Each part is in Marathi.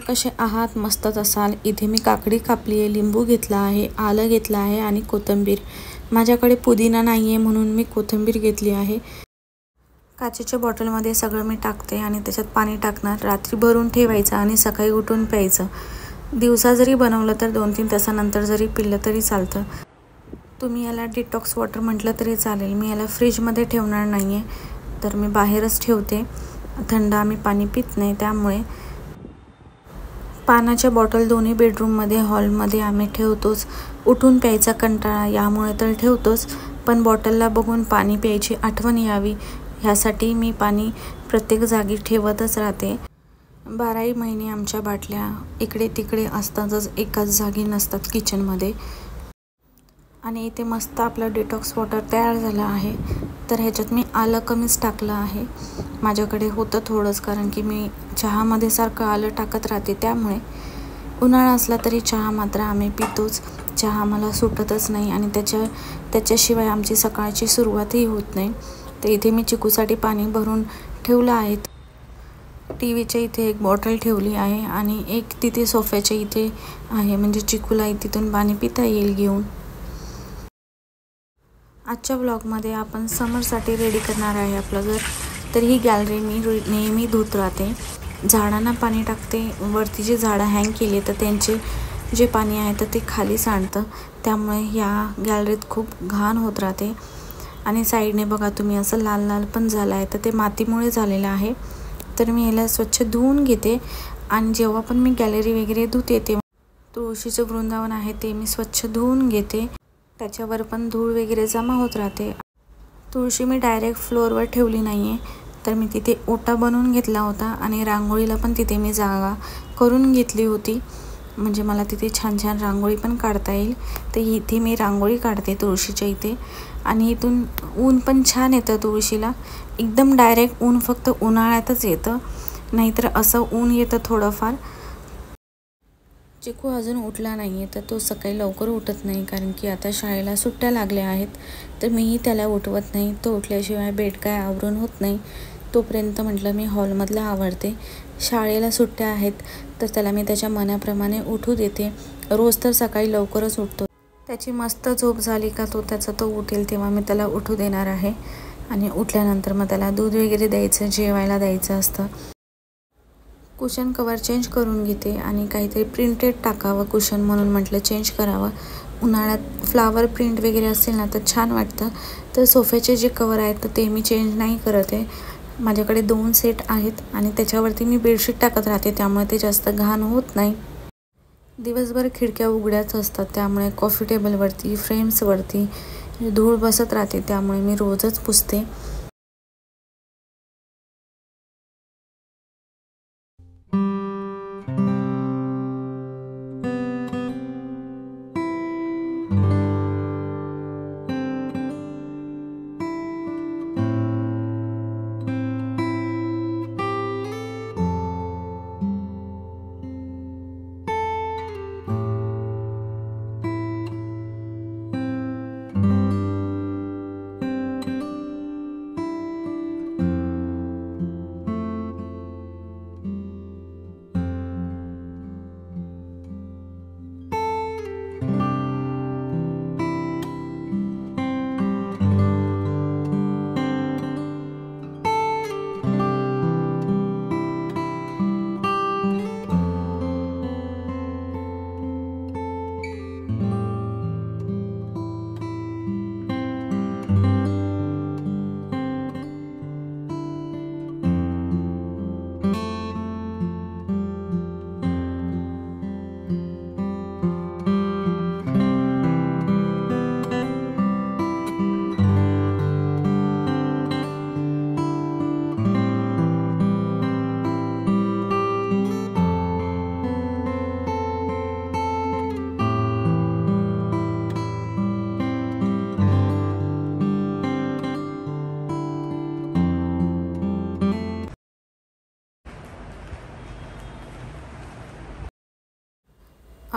कसे आहात? मस्तच असाल. इथे मी काकडी कापली आहे, लिंबू घेतला आहे, आलं घेतलं आहे आणि कोथिंबीर. माझ्याकडे पुदिना नाही आहे म्हणून मी कोथिंबीर घेतली आहे. काचेच्या बॉटलमध्ये सगळं मी टाकते आणि त्याच्यात पाणी टाकणार. रात्री भरून ठेवायचं आणि सकाळी उठून प्यायचं. दिवसा जरी बनवलं तर 2-3 तासानंतर जरी पिलं तरी चालतं. तुम्ही याला डिटॉक्स वॉटर म्हटलं तरी चालेल. मी याला फ्रीजमध्ये ठेवणार नाही आहे, तर मी बाहेरच ठेवते. थंड आम्ही पाणी पित नाही, त्यामुळे पाण्याच्या बॉटल दोन्ही बेडरूममध्ये, हॉलमध्ये आम्ही ठेवतोच. उठून प्यायचा कंटाळा यामुळे तर ठेवतोच, पण बॉटलला बघून पाणी प्यायची आठवण यावी ह्यासाठी मी पाणी प्रत्येक जागी ठेवतच राहते. 12ही महिने आमच्या बाटल्या इकडे तिकडे असतातच, एकाच जागी नसतात किचनमध्ये. आणि इथे मस्त आपलं डिटॉक्स वॉटर तयार झालं आहे. तर ह्याच्यात मी आलं कमीच टाकलं आहे. माझ्याकडे होतं थोडंच, कारण की मी चहामध्ये सारखं आलं टाकत राहते, त्यामुळे उन्हाळा असला तरी चहा मात्र आम्ही पितोच. चहा मला सुटतच नाही आणि त्याच्याशिवाय आमची सकाळची सुरुवातही होत नाही. तर इथे मी चिकूसाठी पाणी भरून ठेवलं आहे. टीव्हीच्या इथे एक बॉटल ठेवली आहे आणि एक तिथे सोफ्याच्या इथे आहे, म्हणजे चिकूला तिथून पाणी पिता येईल घेऊन. आजच्या ब्लॉगमध्ये आपण समरसाठी रेडी करणार आहे आपलं घर. तर ही गॅलरी मी नेहमी धुत राहते. झाडांना पाणी टाकते. वरती जे झाडं हँग केली तर त्यांचे जे पाणी आहे तर ते खाली सांडतं, त्यामुळे ह्या गॅलरीत खूप घाण होत राहते. आणि साईडने बघा तुम्ही असं लाल लाल पण झालं आहे, तर ते मातीमुळे झालेलं आहे. तर मी ह्याला स्वच्छ धुवून घेते. आणि जेव्हा पण मी गॅलरी वगैरे धुते तेव्हा तुळशीचं वृंदावन आहे ते मी स्वच्छ धुवून घेते. त्याच्यावर पण धूळ वगैरे जमा होत राहते. तुळशी मी डायरेक्ट फ्लोअरवर ठेवली नाही आहे, तर मी तिथे ओटा बनवून घेतला होता आणि रांगोळीला पण तिथे मी जागा करून घेतली होती, म्हणजे मला तिथे छान छान रांगोळी पण काढता येईल. तर इथे मी रांगोळी काढते तुळशीच्या इथे. आणि इथून ऊन पण छान येतं तुळशीला. एकदम डायरेक्ट ऊन फक्त उन्हाळ्यातच येतं, नाहीतर असं ऊन येतं थोडंफार. चिकू अजून उठला नाही आहे, तर तो सकाळी लवकर उठत नाही, कारण की आता शाळेला सुट्ट्या लागल्या आहेत. तर मीही त्याला उठवत नाही. तो उठल्याशिवाय बेड काय आवरून होत नाही. तोपर्यंत म्हटलं मी हॉलमधलं आवरते. शाळेला सुट्ट्या आहेत तर त्याला मी त्याच्या मनाप्रमाणे उठू देते. रोज तर सकाळी लवकरच उठतो. त्याची मस्त झोप झाली का तो उठेल तेव्हा मी त्याला उठू देणार आहे. आणि उठल्यानंतर मग त्याला दूध वगैरे द्यायचं, जेवायला द्यायचं असतं. कुशन कवर चेंज करून घेते आणि काहीतरी प्रिंटेड टाकावं कुशन म्हणून म्हटलं चेंज करावं. उन्हाळ्यात फ्लावर प्रिंट वगैरे असेल ना तर छान वाटतं. तर सोफ्याचे जे कवर आहेत तर ते मी चेंज नाही करत आहे. माझ्याकडे 2 सेट आहेत आणि त्याच्यावरती मी बेडशीट टाकत राहते, त्यामुळे ते जास्त घाण होत नाही. दिवसभर खिडक्या उघड्याच असतात, त्यामुळे कॉफी टेबलवरती, फ्रेम्सवरती धूळ बसत राहते, त्यामुळे मी रोजच पुसते.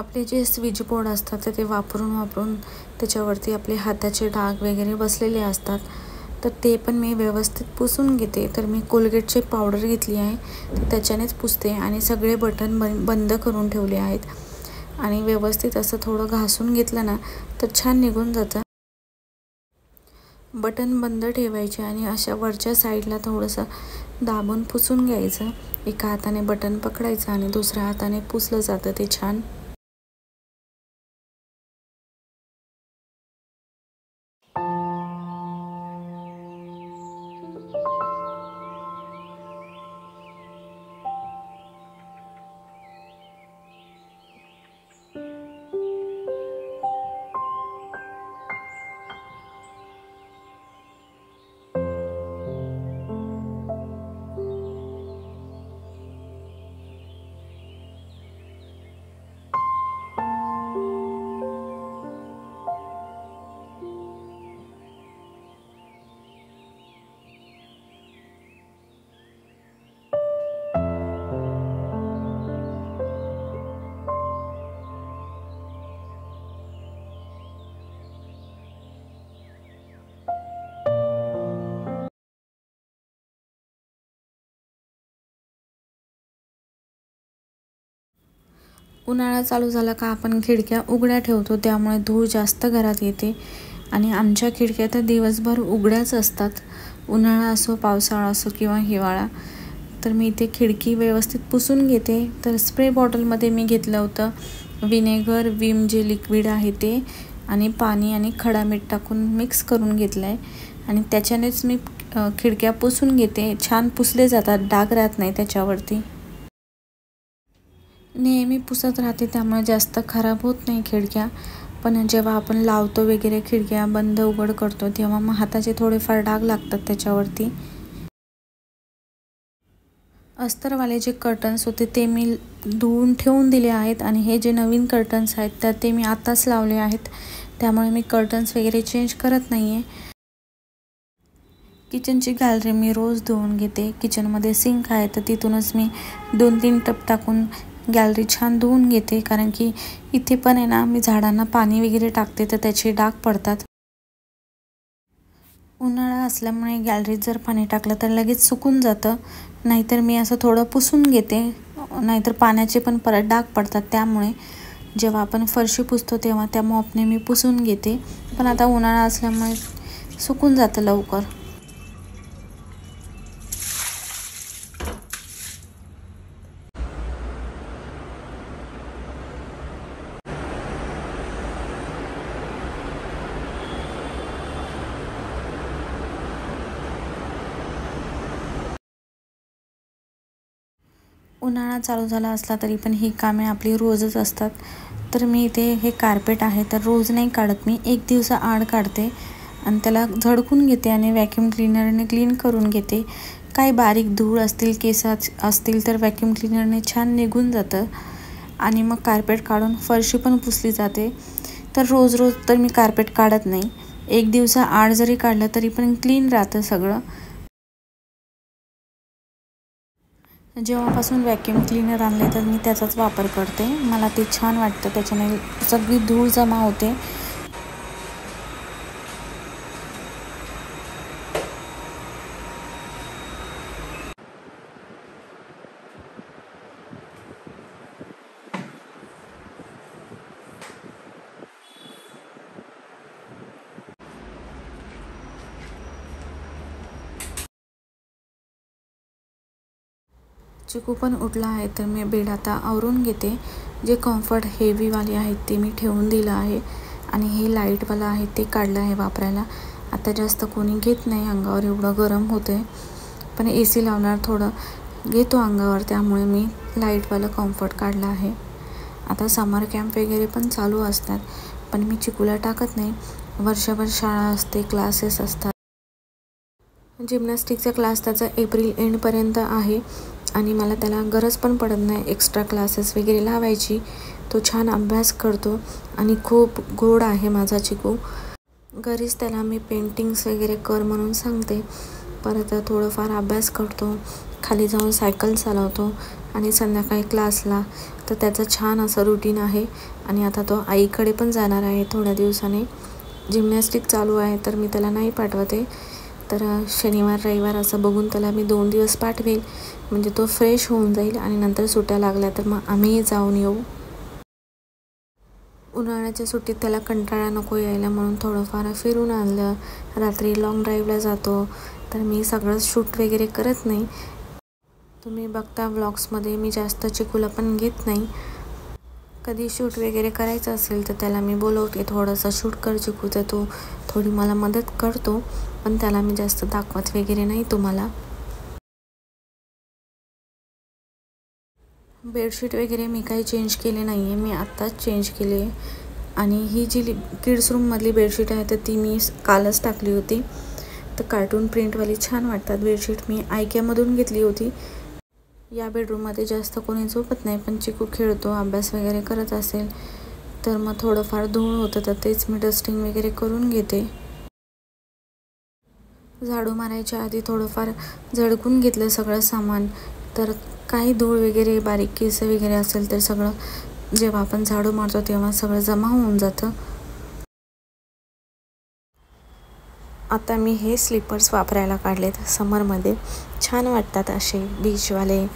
आपले जे स्विच बोर्ड असतात ते वापरून त्याच्यावरती आपले हाताचे डाग वगैरे बसलेले असतात. तर ते पण मी व्यवस्थित पुसून घेते. तर मी कोलगेटची पावडर घेतली आहे, तर त्याच्यानेच पुसते आणि सगळे बटन बंद करून ठेवले आहेत आणि व्यवस्थित असं थोडं घासून घेतलं ना तर छान निघून जातं. बटन बंद ठेवायचे आणि अशा वरच्या साईडला थोडंसं दाबून पुसून घ्यायचं. एका हाताने बटन पकडायचं आणि दुसऱ्या हाताने पुसलं जातं ते छान. उन्हाळा चालू झाला का आपण खिडक्या उघड्या ठेवतो, त्यामुळे धूळ जास्त घरात येते आणि आमच्या खिडक्या तर दिवसभर उघड्याच असतात. उन्हाळा असो, पावसाळा असो किंवा हिवाळा. तर मी इथे खिडकी व्यवस्थित पुसून घेते. तर स्प्रे बॉटलमध्ये मी घेतलं होतं विनेगर, विम जे लिक्विड आहे ते आणि पाणी आणि खडा मीठ टाकून मिक्स करून घेतलं आहे आणि त्याच्यानेच मी खिडक्या पुसून घेते. छान पुसले जातात, डाग राहत नाही त्याच्यावरती. नेहमी पुसत राहते त्यामुळे जास्त खराब होत नाही खिडक्या. पण जेव्हा आपण लावतो वगैरे खिडक्या बंद उघड करतो तेव्हा मग हाताचे थोडेफार डाग लागतात त्याच्यावरती. अस्तरवाले जे कर्टन्स होते ते मी धुवून ठेवून दिले आहेत आणि हे जे नवीन कर्टन्स आहेत तर ते मी आताच लावले आहेत, त्यामुळे मी कर्टन्स वगैरे चेंज करत नाही आहे. किचनची गॅलरी मी रोज धुवून घेते. किचनमध्ये सिंक आहे तर तिथूनच मी 2-3 टप टाकून गॅलरी छान धुवून घेते, कारण की इथे पण आहे ना मी झाडांना पाणी वगैरे टाकते तर त्याचे डाग पडतात. उन्हाळा असल्यामुळे गॅलरीत जर पाणी टाकलं तर लगेच सुकून जातं, नाहीतर मी असं थोडं पुसून घेते, नाहीतर पाण्याचे पण परत डाग पडतात. त्यामुळे जेव्हा आपण फरशी पुसतो तेव्हा त्या मॉपने मी पुसून घेते, पण आता उन्हाळा असल्यामुळे सुकून जातं लवकर. उन्हाळा चालू झाला असला तरी पण ही कामे आपली रोजच असतात. तर मी इथे हे कार्पेट आहे तर रोज नाही काढत, मी 1 दिवसाआड काढते आणि त्याला झडकून घेते आणि व्हॅक्यूम क्लीनरने क्लीन करून घेते. काही बारीक धूळ असतील, केस असतील तर व्हॅक्यूम क्लीनरने छान निघून जातं आणि मग कार्पेट काढून फरशी पण पुसली जाते. तर रोज रोज तर मी कार्पेट काढत नाही, 1 दिवसाआड जरी काढलं तरी पण क्लीन राहतं सगळं. जेव्हापासून व्हॅक्यूम क्लीनर आणले तर मी त्याचाच वापर करते. मला ते छान वाटतं, त्याच्याने सगळी धूळ जमा होते. चिकू पण उठला आहे तर मी बेड आता आवरून घेते. जे कम्फर्ट हेवीवाले आहेत ते मी ठेवून दिलं आहे आणि हे लाईटवाला आहे ते काढलं आहे वापरायला. आता जास्त कोणी घेत नाही, अंगावर एवढं गरम होते, पण AC लावल्यावर थोडं घेतो अंगावर, त्यामुळे मी लाईटवालं कम्फर्ट काढलं आहे. आता समर कॅम्प वगैरे पण चालू असतात, पण मी चिकूला टाकत नाही. वर्षभर शाळा असते, क्लासेस असतात. जिम्नॅस्टिकचा क्लास त्याचा एप्रिल एंडपर्यंत आहे आणि मला त्याला गरज पण पडत नाही एक्स्ट्रा क्लासेस वगैरे लावायची. तो छान अभ्यास करतो आणि खूप गोड आहे माझा चिकू. घरीच त्याला मी पेंटिंग्स वगैरे कर म्हणून सांगते, परत थोडंफार अभ्यास करतो, खाली जाऊन सायकल चालवतो आणि संध्याकाळी क्लासला. तर त्याचं छान असं रुटीन आहे आणि आता तो आईकडे पण जाणार आहे थोड्या दिवसाने. जिम्नॅस्टिक चालू आहे तर मी त्याला नाही पाठवते, तर शनिवार रविवार असं बघून त्याला मी 2 दिवस पाठवेल, म्हणजे तो फ्रेश होऊन जाईल आणि नंतर सुट्ट्या लागल्या तर मग आम्हीही जाऊन येऊ. उन्हाळ्याच्या सुट्टीत त्याला कंटाळा नको यायला म्हणून थोडंफार फिरून आणलं. रात्री लॉंग ड्राईव्हला जातो, तर मी सगळं शूट वगैरे करत नाही. तुम्ही बघता व्लॉग्समध्ये मी जास्त चिकूला पण घेत नाही. कधी शूट वगैरे करायचं असेल तर त्याला मी बोलवते, थोडंसं शूट कर चिकू, तर तो थोडी मला मदत करतो, पण त्याला मी जास्त दाखवत वगैरे नाही तुम्हाला. बेडशीट वगैरे मी काही चेंज केले नाही आहे, मी आत्ताच चेंज केली आहे. आणि ही जी किड्स रूममधली बेडशीट आहे तर ती मी कालच टाकली होती. तर कार्टून प्रिंटवाली छान वाटतात बेडशीट, मी आयकियामधून घेतली होती. या बेडरूममध्ये जास्त कोणी झोपत नाही, पण चिकू खेळतो, अभ्यास वगैरे करत असेल तर मग थोडंफार धूळ होतं, तर तेच मी डस्टिंग वगैरे करून घेते. झाडू मारायच्या आधी थोडंफार झडकून घेतलं सगळं सामान, तर काही धूळ वगैरे बारीक केस वगैरे असेल तर सगळं जेव्हा आपण झाडू मारतो तेव्हा सगळं जमा होऊन जातं. आता मी हे स्लीपर्स वापरायला काढलेत समरमध्ये, छान वाटतात असे बीचवाले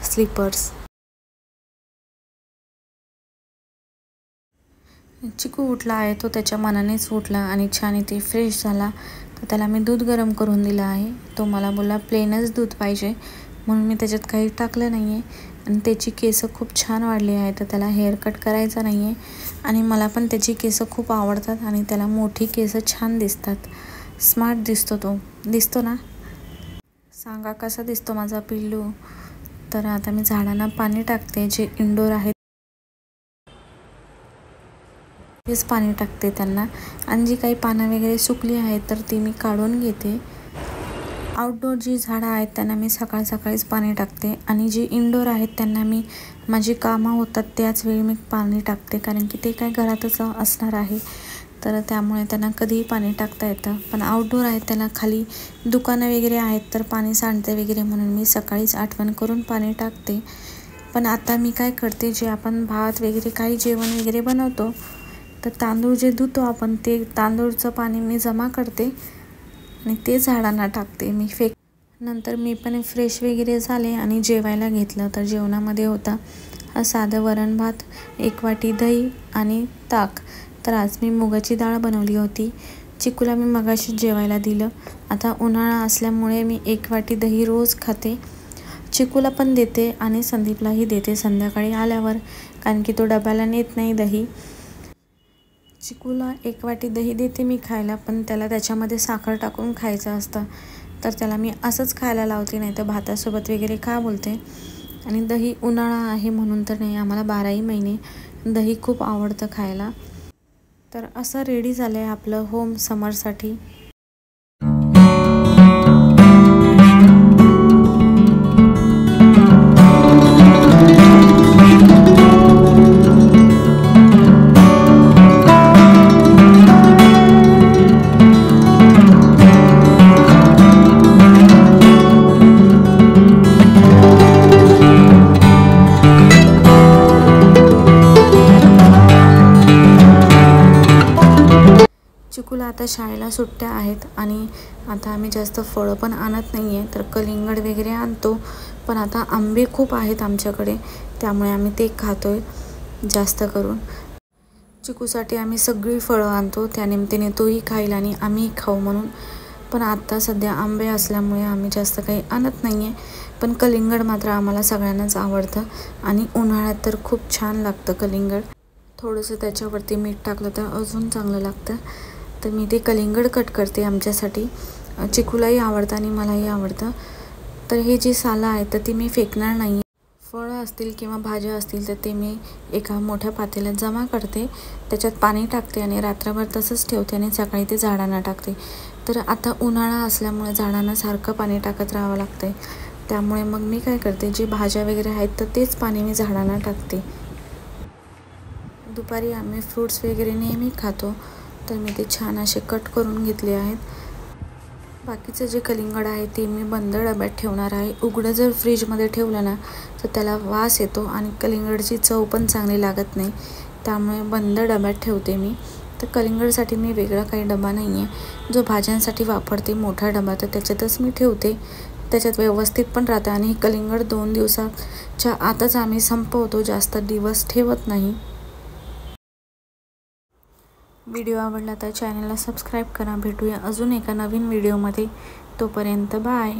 स्लीपर्स. चिकू उठला आहे, तो त्याच्या मनानेच उठला आणि छान इथे फ्रेश झाला. तर त्याला मी दूध गरम करून दिलं आहे. तो मला बोलला प्लेनच दूध पाहिजे, म्हणून मी त्याच्यात काही टाकलं नाही आहे. आणि त्याची केस खूप छान वाढली आहे, तर त्याला हेअर कट करायचा नाही आहे. आणि मला पण त्याची केस खूप आवडतात आणि त्याला मोठी केस छान दिसतात, स्मार्ट दिसतो. तो दिसतो ना, सांगा कसा दिसतो माझा पिल्लू. तर आता मी झाडांना पाणी टाकते, जे इंडोर आहेत तेच पाणी टाकते त्यांना. आणि जी काही पानं वगैरे सुकली आहेत तर ती मी काढून घेते. आउटडोर जी झाडं आहेत त्यांना मी सकाळीच पाणी टाकते, आणि जी इनडोर आहेत त्यांना मी माझी कामं होतात त्याच वेळी मी पाणी टाकते, कारण की ते काय घरातच असणार आहे, तर त्यामुळे त्यांना कधीही पाणी टाकता येतं. पण आउटडोर आहेत त्यांना खाली दुकानं वगैरे आहेत तर पाणी सांडते वगैरे, म्हणून मी सकाळीच आठवण करून पाणी टाकते. पण आता मी काय करते, जे आपण भात वगैरे काही जेवण वगैरे बनवतो तर तांदूळ जे धुतो आपण, ते तांदूळचं पाणी मी जमा करते आणि ते झाडांना टाकते. नंतर मी पण फ्रेश वगैरे झाले आणि जेवायला घेतलं. तर जेवणामध्ये होता हा साधं वरण भात, 1 वाटी दही आणि ताक. तर आज मी मुगाची डाळ बनवली होती. चिकूला मी मगाशी जेवायला दिलं. आता उन्हाळा असल्यामुळे मी 1 वाटी दही रोज खाते, चिकूला पण देते आणि संदीपलाही देते संध्याकाळी आल्यावर, कारण की तो डब्याला नेत नाही दही. चिकूला 1 वाटी दही देते मी खायला, पण त्याला त्याच्यामध्ये साखर टाकून खायचं असतं, तर त्याला मी असंच खायला लावते, नाही तर भातासोबत वगैरे खा बोलते. आणि दही उन्हाळा आहे म्हणून तर नाही, आम्हाला 12ही महिने दही खूप आवडतं खायला. तर असं रेडी झालं आहे आपलं होम समरसाठी. चिकूला आता शाळेला सुट्ट्या आहेत आणि आता आम्ही जास्त फळं पण आणत नाही आहे, तर कलिंगड वगैरे आणतो. पण आता आंबे खूप आहेत आमच्याकडे, त्यामुळे आम्ही ते खातो आहे जास्त करून. चिकूसाठी आम्ही सगळी फळं आणतो, त्यानिमित्ताने तोही खाईल आणि आम्हीही खाऊ म्हणून. पण आत्ता सध्या आंबे असल्यामुळे आम्ही जास्त काही आणत नाही आहे. पण कलिंगड मात्र आम्हाला सगळ्यांनाच आवडतं आणि उन्हाळ्यात तर खूप छान लागतं कलिंगड. थोडंसं त्याच्यावरती मीठ टाकलं तर अजून चांगलं लागतं. तर मी ते कलिंगड कट करते आमच्यासाठी. चिकूलाही आवडतं आणि मलाही आवडतं. तर हे जी सालं आहेत तर ती मी फेकणार नाही. फळं असतील किंवा भाज्या असतील तर ते मी एका मोठ्या पातेल्यात जमा करते, त्याच्यात पाणी टाकते आणि रात्रभर तसंच ठेवते आणि सकाळी ते झाडांना टाकते. तर आता उन्हाळा असल्यामुळे झाडांना सारखं पाणी टाकत राहावं लागतं, त्यामुळे मग मी काय करते, जे भाज्या वगैरे आहेत तर तेच पाणी मी झाडांना टाकते. दुपारी आम्ही फ्रूट्स वगैरे नेहमी खातो, तर मी ते छान असे कट करून घेतले आहेत. बाकीचं जे कलिंगड आहे ते मी बंद डब्यात ठेवणार आहे. उघडं जर फ्रीजमध्ये ठेवलं ना तर त्याला वास येतो आणि कलिंगडची चव पण चांगली लागत नाही, त्यामुळे बंद डब्यात ठेवते मी. तर कलिंगडसाठी मी वेगळा काही डबा नाही आहे, जो भाज्यांसाठी वापरते मोठा डबा, तर त्याच्यातच मी ठेवते. त्याच्यात व्यवस्थित पण राहते आणि कलिंगड 2 दिवसाच्या आतच आम्ही संपवतो, जास्त दिवस ठेवत नाही. व्हिडिओ आवडला तर चॅनलला सबस्क्राईब करा. भेटूया अजून एका नवीन व्हिडिओमध्ये. तोपर्यंत बाय.